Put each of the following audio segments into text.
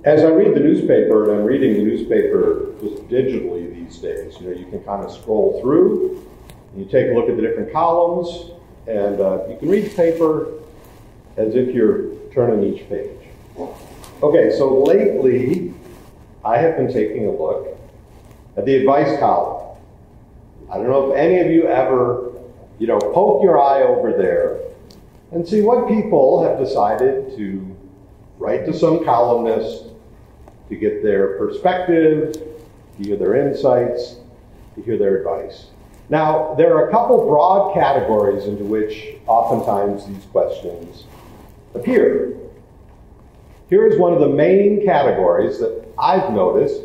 As I read the newspaper, and I'm reading the newspaper just digitally these days, you can kind of scroll through, and you take a look at the different columns, and you can read the paper as if you're turning each page. Okay, so lately, I have been taking a look at the advice column. I don't know if any of you ever, poke your eye over there and see what people have decided to write to some columnist to get their perspective, to hear their insights, to hear their advice. Now, there are a couple broad categories into which oftentimes these questions appear. Here is one of the main categories that I've noticed,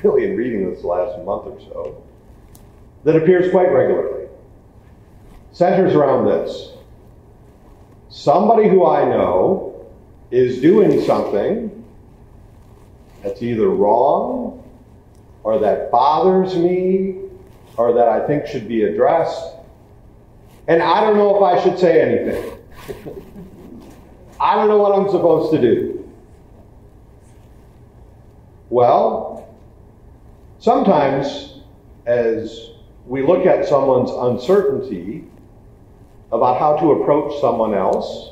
really in reading this last month or so, that appears quite regularly. Centers around this. Somebody who I know is doing something that's either wrong, or that bothers me, or that I think should be addressed, and I don't know if I should say anything. I don't know what I'm supposed to do. Well, sometimes as we look at someone's uncertainty about how to approach someone else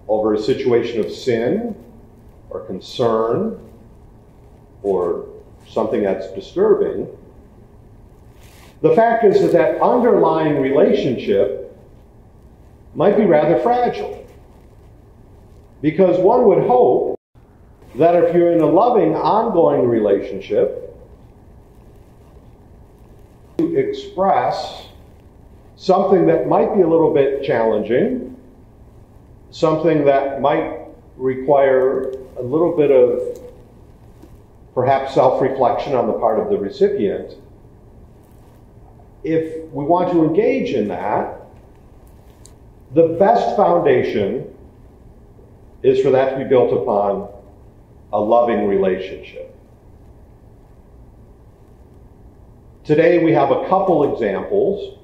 over a situation of sin or concern or something that's disturbing, the fact is that that underlying relationship might be rather fragile. Because one would hope that if you're in a loving, ongoing relationship, to express something that might be a little bit challenging, something that might require a little bit of perhaps self-reflection on the part of the recipient. If we want to engage in that, the best foundation is for that to be built upon a loving relationship. Today we have a couple examples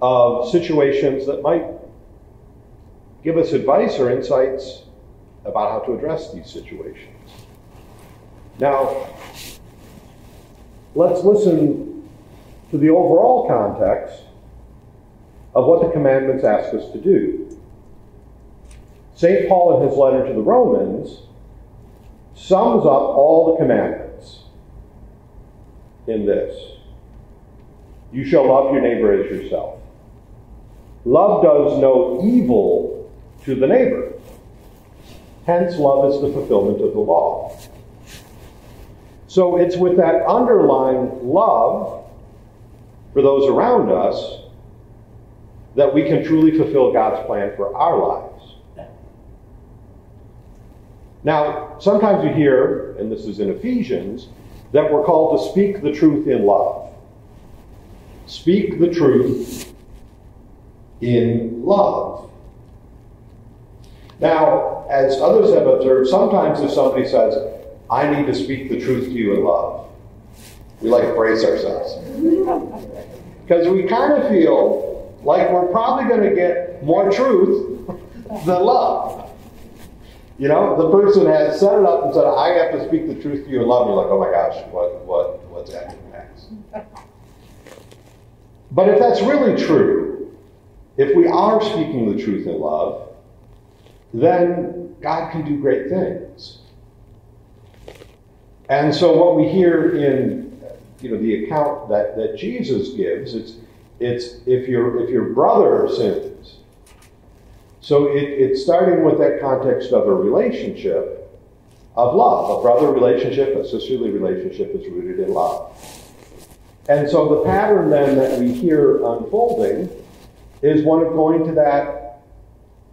of situations that might give us advice or insights about how to address these situations. Now, let's listen to the overall context of what the commandments ask us to do. St. Paul, in his letter to the Romans, sums up all the commandments in this. You shall love your neighbor as yourself. Love does no evil to the neighbor. Hence, love is the fulfillment of the law. So it's with that underlying love for those around us that we can truly fulfill God's plan for our lives. Now, sometimes you hear, and this is in Ephesians, that we're called to speak the truth in love. Speak the truth in love. Now, as others have observed, sometimes if somebody says, I need to speak the truth to you in love, we like to brace ourselves. Because we kind of feel like we're probably going to get more truth than love. The person has set it up and said, I have to speak the truth to you in love. And you're like, oh my gosh, what's happening next? But if that's really true, if we are speaking the truth in love, then God can do great things. And so what we hear in the account that Jesus gives, it's if your brother sins. So it's starting with that context of a relationship of love. A brother relationship, a sisterly relationship is rooted in love. And so the pattern then that we hear unfolding is one of going to that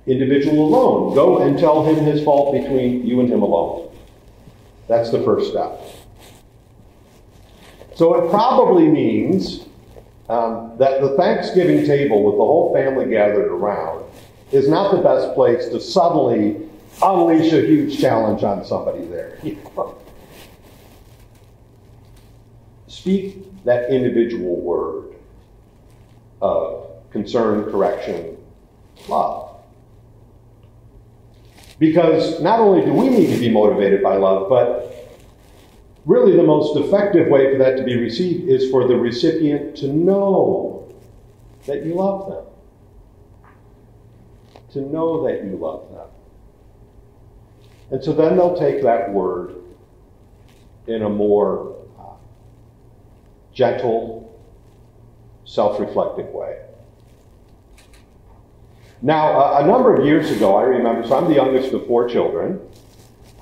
individual alone. Go and tell him his fault between you and him alone. That's the first step. So it probably means that the Thanksgiving table with the whole family gathered around is not the best place to suddenly unleash a huge challenge on somebody there. Speak that individual word of concern, correction, love. Because not only do we need to be motivated by love, but really the most effective way for that to be received is for the recipient to know that you love them. To know that you love them. And so then they'll take that word in a more gentle, self-reflective way. Now, a number of years ago, I remember, so I'm the youngest of 4 children.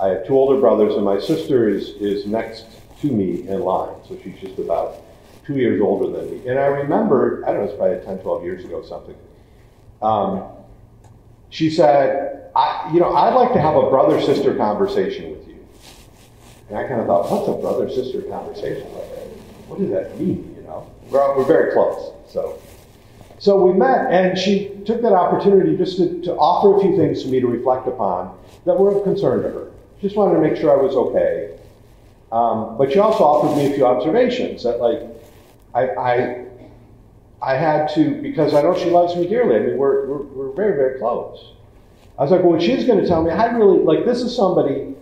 I have 2 older brothers, and my sister is next to me in line. So she's just about 2 years older than me. And I remember, I don't know, it's probably 10, 12 years ago, something. She said, I'd like to have a brother-sister conversation with you. And I kind of thought, what's a brother-sister conversation? What does that mean, We're very close, So we met, and she took that opportunity just to offer a few things for me to reflect upon that were of concern to her. Just wanted to make sure I was okay. But she also offered me a few observations that, I had to, because I know she loves me dearly. I mean, we're very, very close. I was like, well, she's going to tell me, this is somebody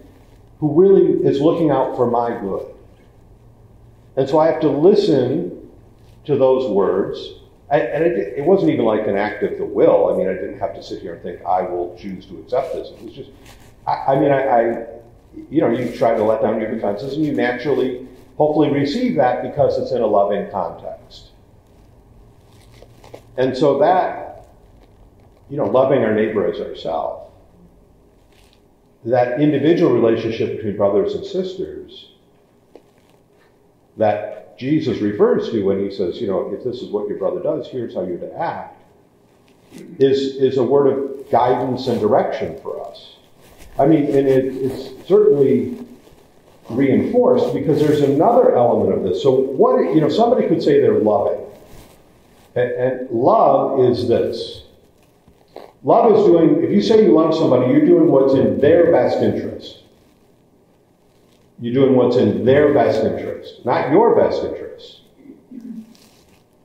who really is looking out for my good. And so I have to listen to those words. And it wasn't even like an act of the will. I mean, I didn't have to sit here and think, I will choose to accept this. It was just, you try to let down your defenses, and you naturally, hopefully, receive that because it's in a loving context. And so that, loving our neighbor as ourselves, that individual relationship between brothers and sisters, that Jesus refers to when he says, if this is what your brother does, here's how you're to act, is a word of guidance and direction for us. I mean, and it's certainly reinforced because there's another element of this. So somebody could say they're loving. And love is this. Love is doing, if you say you love somebody, you're doing what's in their best interest. You're doing what's in their best interest, not your best interest.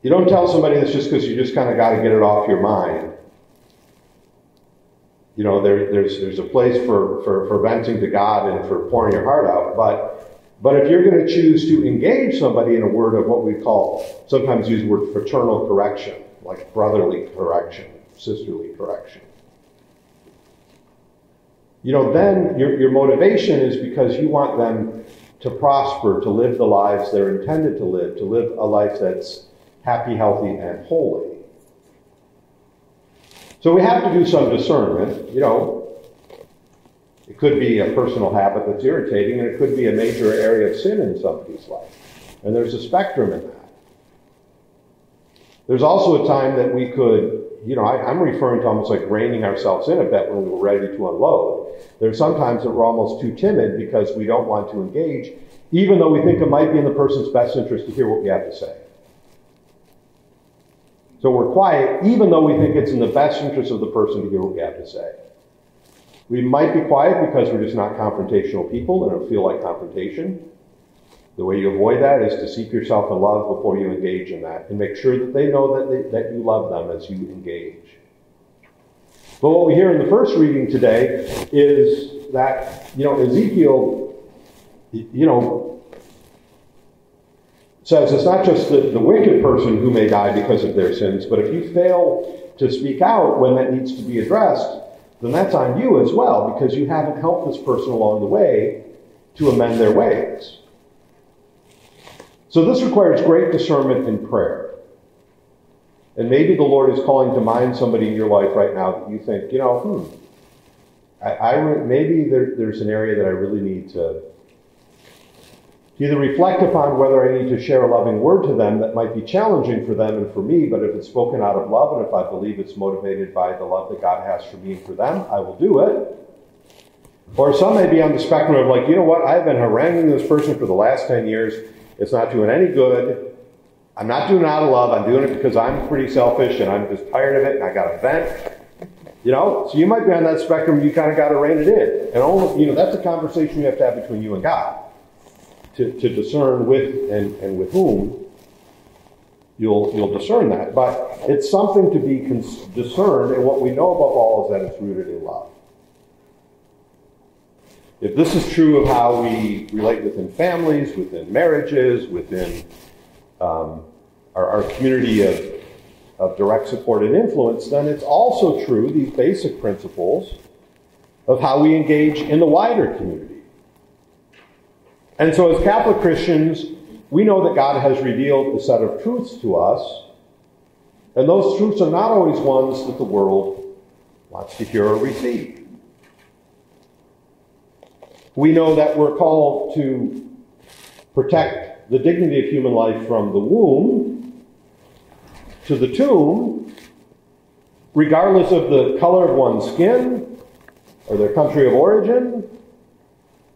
You don't tell somebody this just because you just kind of got to get it off your mind. There's a place for venting to God and for pouring your heart out. But if you're going to choose to engage somebody in a word of what we call, sometimes use the word fraternal correction, like brotherly correction, sisterly correction. Then your motivation is because you want them to prosper, to live the lives they're intended to live a life that's happy, healthy, and holy. So we have to do some discernment. It could be a personal habit that's irritating, and it could be a major area of sin in somebody's life. And there's a spectrum in that. There's also a time that we could, I'm referring to almost like reining ourselves in a bit when we're ready to unload. There's sometimes that we're almost too timid because we don't want to engage, even though we think it might be in the person's best interest to hear what we have to say. So we're quiet, even though we think it's in the best interest of the person to hear what we have to say. We might be quiet because we're just not confrontational people and don't feel like confrontation. The way you avoid that is to seek yourself in love before you engage in that, and make sure that they know that you love them as you engage. But what we hear in the first reading today is that, Ezekiel, says it's not just the wicked person who may die because of their sins, but if you fail to speak out when that needs to be addressed, then that's on you as well, because you haven't helped this person along the way to amend their ways. So this requires great discernment in prayer. And maybe the Lord is calling to mind somebody in your life right now that you think, maybe there's an area that I really need to either reflect upon whether I need to share a loving word to them that might be challenging for them and for me, but if it's spoken out of love and if I believe it's motivated by the love that God has for me and for them, I will do it. Or some may be on the spectrum of I've been haranguing this person for the last 10 years. It's not doing any good. I'm not doing it out of love. I'm doing it because I'm pretty selfish and I'm just tired of it and I got to vent. So you might be on that spectrum. You kind of got to rein it in. And that's a conversation you have to have between you and God to discern with and with whom you'll discern that. But it's something to be discerned, and what we know above all is that it's rooted in love. if this is true of how we relate within families, within marriages, within our community of direct support and influence, then it's also true, these basic principles, of how we engage in the wider community. And so as Catholic Christians, we know that God has revealed a set of truths to us, and those truths are not always ones that the world wants to hear or receive. We know that we're called to protect the dignity of human life from the womb to the tomb, regardless of the color of one's skin or their country of origin.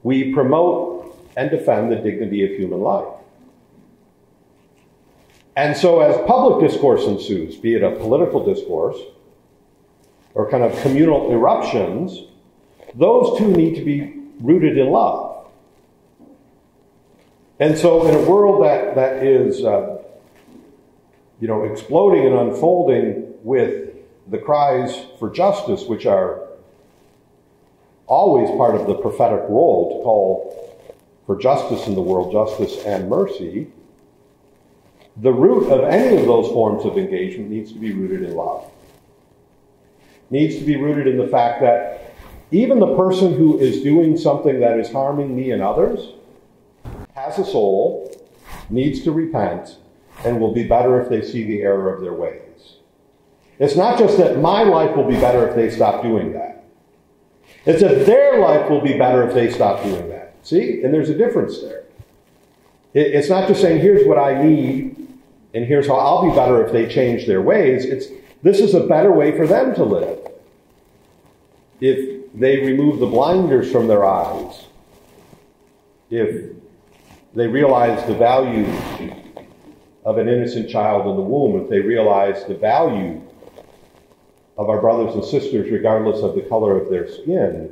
We promote and defend the dignity of human life. And so as public discourse ensues, be it a political discourse or kind of communal eruptions, those two need to be rooted in love. And so in a world that is exploding and unfolding with the cries for justice, which are always part of the prophetic role to call for justice in the world, justice and mercy, the root of any of those forms of engagement needs to be rooted in love. Needs to be rooted in the fact that even the person who is doing something that is harming me and others has a soul, needs to repent, and will be better if they see the error of their ways. It's not just that my life will be better if they stop doing that. It's that their life will be better if they stop doing that. See? And there's a difference there. It's not just saying, here's what I need, and here's how I'll be better if they change their ways. This is a better way for them to live. If they remove the blinders from their eyes, if they realize the value of an innocent child in the womb, if they realize the value of our brothers and sisters regardless of the color of their skin,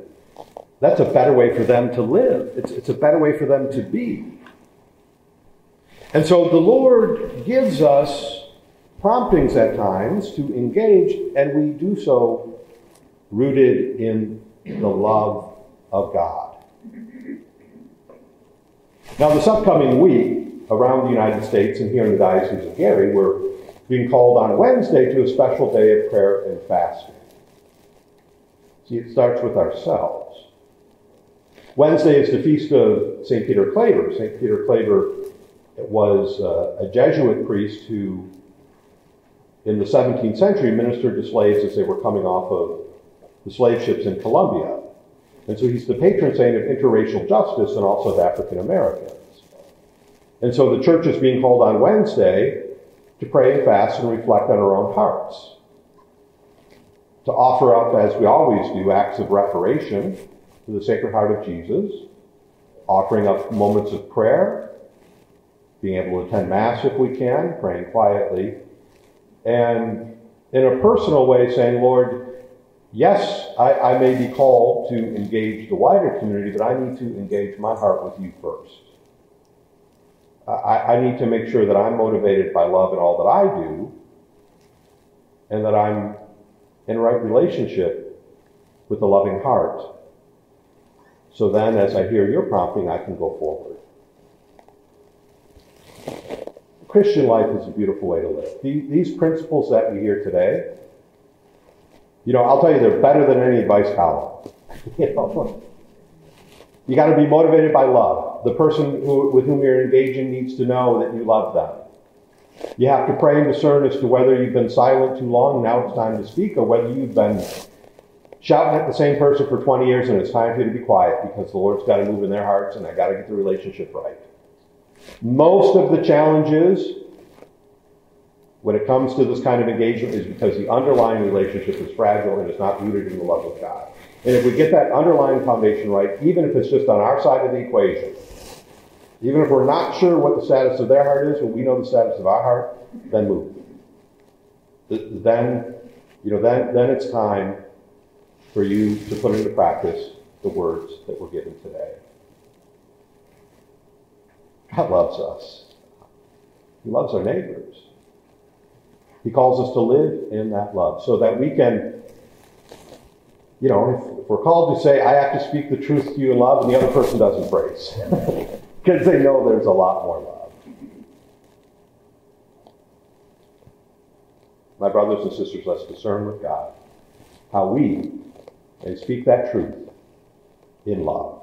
that's a better way for them to live. It's a better way for them to be. And so the Lord gives us promptings at times to engage, and we do so rooted in the love of God. Now, this upcoming week, around the United States and here in the Diocese of Gary, we're being called on Wednesday to a special day of prayer and fasting. See, it starts with ourselves. Wednesday is the feast of St. Peter Claver. St. Peter Claver was a Jesuit priest who, in the 17th century, ministered to slaves as they were coming off of the slave ships in Colombia. And so he's the patron saint of interracial justice and also of African Americans. And so the church is being called on Wednesday to pray and fast and reflect on our own hearts. To offer up, as we always do, acts of reparation to the Sacred Heart of Jesus, offering up moments of prayer, being able to attend Mass if we can, praying quietly, and in a personal way saying, Lord, yes, I may be called to engage the wider community, but I need to engage my heart with you first. I need to make sure that I'm motivated by love in all that I do, and that I'm in right relationship with a loving heart. So then, as I hear your prompting, I can go forward. Christian life is a beautiful way to live. These principles that we hear today, I'll tell you, they're better than any advice column. You got to be motivated by love. The person with whom you're engaging needs to know that you love them. You have to pray and discern as to whether you've been silent too long, now it's time to speak, or whether you've been shouting at the same person for 20 years and it's time for you to be quiet because the Lord's got to move in their hearts and I got to get the relationship right. Most of the challenges when it comes to this kind of engagement is because the underlying relationship is fragile and is not rooted in the love of God. And if we get that underlying foundation right, even if it's just on our side of the equation, even if we're not sure what the status of their heart is, but we know the status of our heart, then move. Then it's time for you to put into practice the words that we're given today. God loves us. He loves our neighbors. He calls us to live in that love so that we can if we're called to say, I have to speak the truth to you in love, and the other person doesn't brace. Because they know there's a lot more love. My brothers and sisters, let's discern with God how we may speak that truth in love.